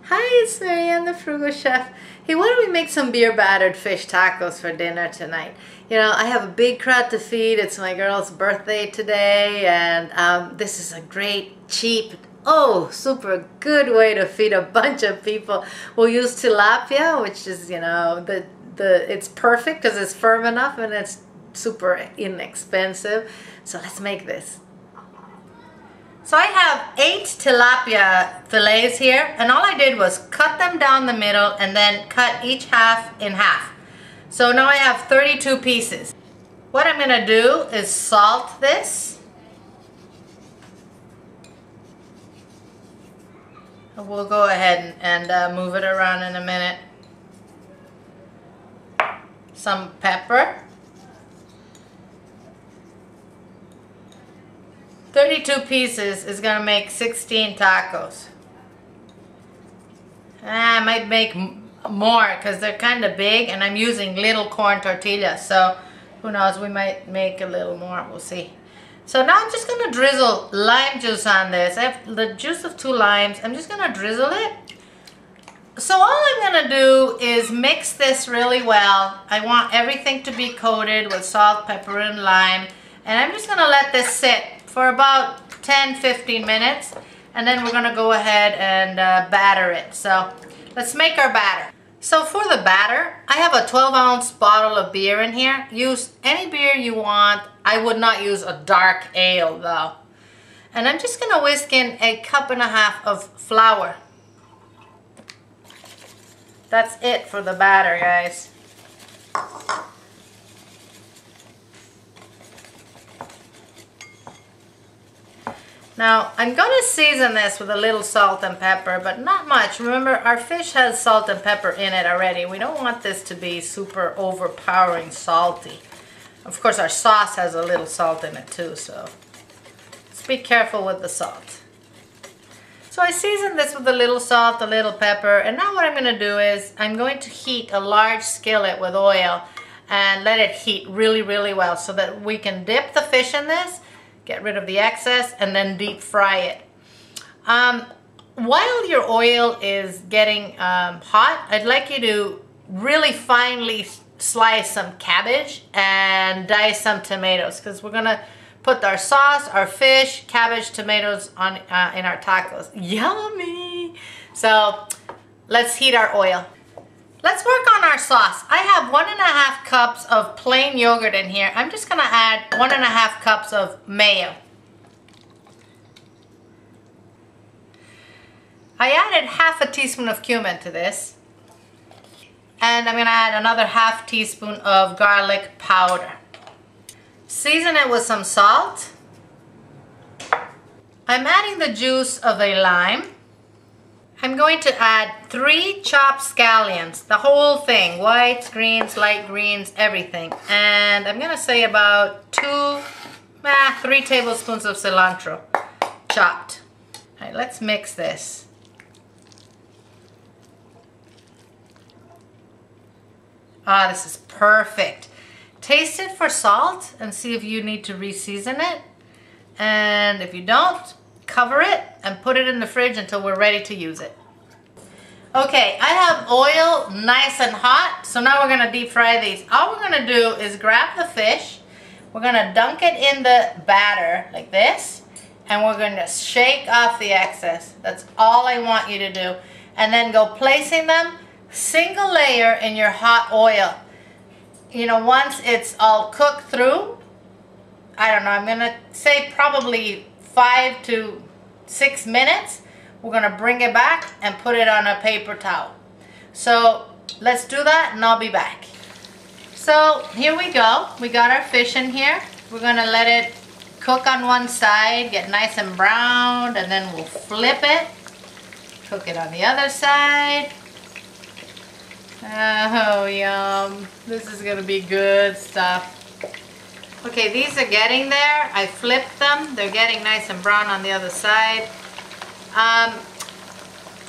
Hi, it's Marianne, the Frugal Chef. Hey, why don't we make some beer battered fish tacos for dinner tonight? You know, I have a big crowd to feed. It's my girl's birthday today, and this is a great, cheap, super good way to feed a bunch of people. We'll use tilapia, which is, you know, it's perfect because it's firm enough and it's super inexpensive. So let's make this. So I have 8 tilapia fillets here, and all I did was cut them down the middle and then cut each half in half. So now I have 32 pieces. What I'm gonna do is salt this. We'll go ahead and move it around in a minute. Some pepper. 32 pieces is gonna make 16 tacos. I might make more because they're kind of big and I'm using little corn tortillas, so who knows, we might make a little more, we'll see. So now I'm just gonna drizzle lime juice on this. I have the juice of 2 limes. I'm just gonna drizzle it. So all I'm gonna do is mix this really well. I want everything to be coated with salt, pepper, and lime, and I'm just gonna let this sit for about 10-15 minutes, and then we're gonna go ahead and batter it. So let's make our batter. So for the batter, I have a 12-ounce bottle of beer in here. Use any beer you want. I would not use a dark ale though. And I'm just gonna whisk in 1.5 cups of flour. That's it for the batter, guys. Now, I'm going to season this with a little salt and pepper, but not much. Remember, our fish has salt and pepper in it already. We don't want this to be super overpowering salty. Of course, our sauce has a little salt in it too, so let's be careful with the salt. So I seasoned this with a little salt, a little pepper, and now what I'm going to do is I'm going to heat a large skillet with oil and let it heat really, really well so that we can dip the fish in this, get rid of the excess, and then deep fry it. While your oil is getting hot, I'd like you to really finely slice some cabbage and dice some tomatoes, because we're gonna put our sauce, our fish, cabbage, tomatoes on in our tacos. Yummy! So let's heat our oil. Let's work on our sauce. I have 1.5 cups of plain yogurt in here. I'm just gonna add 1.5 cups of mayo. I added 1/2 teaspoon of cumin to this. And I'm gonna add another 1/2 teaspoon of garlic powder. Season it with some salt. I'm adding the juice of a lime. I'm going to add 3 chopped scallions, the whole thing, whites, greens, light greens, everything. And I'm gonna say about 3 tablespoons of cilantro, chopped. All right, let's mix this. Ah, this is perfect. Taste it for salt and see if you need to re-season it. And if you don't, cover it and put it in the fridge until we're ready to use it. Okay, I have oil nice and hot, so now we're gonna deep fry these. All we're gonna do is grab the fish, we're gonna dunk it in the batter like this, and we're gonna shake off the excess. That's all I want you to do. And then go placing them single layer in your hot oil. You know, once it's all cooked through, I don't know, I'm gonna say probably 5 to 6 minutes, we're gonna bring it back and put it on a paper towel. So let's do that and I'll be back. So here we go. We got our fish in here. We're gonna let it cook on one side, get nice and browned, and then we'll flip it. Cook it on the other side. Oh, yum. This is gonna be good stuff. Okay, these are getting there. I flipped them. They're getting nice and brown on the other side.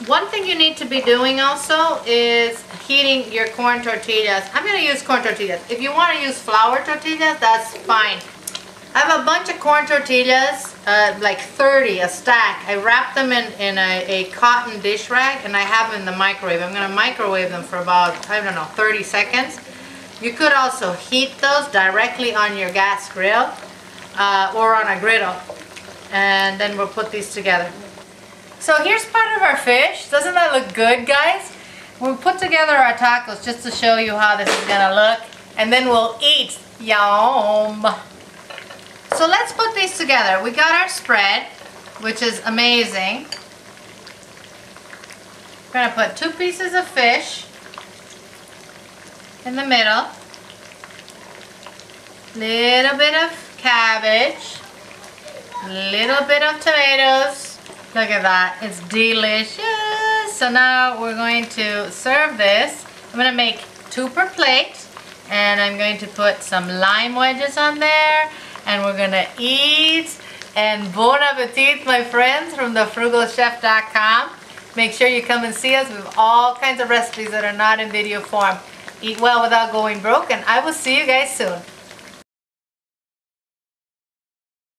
One thing you need to be doing also is heating your corn tortillas. I'm going to use corn tortillas. If you want to use flour tortillas, that's fine. I have a bunch of corn tortillas, like 30 a stack. I wrap them in a cotton dish rag and I have them in the microwave. I'm going to microwave them for about, I don't know, 30 seconds. You could also heat those directly on your gas grill or on a griddle. And then we'll put these together. So here's part of our fish. Doesn't that look good, guys? We'll put together our tacos just to show you how this is going to look. And then we'll eat. Yum! So let's put these together. We got our spread, which is amazing. We're going to put 2 pieces of fish in the middle. Little bit of cabbage. Little bit of tomatoes. Look at that. It's delicious. So now we're going to serve this. I'm going to make 2 per plate. And I'm going to put some lime wedges on there. And we're going to eat. And bon appetit, my friends, from thefrugalchef.com. Make sure you come and see us. We have all kinds of recipes that are not in video form. Eat well without going broke. And I will see you guys soon.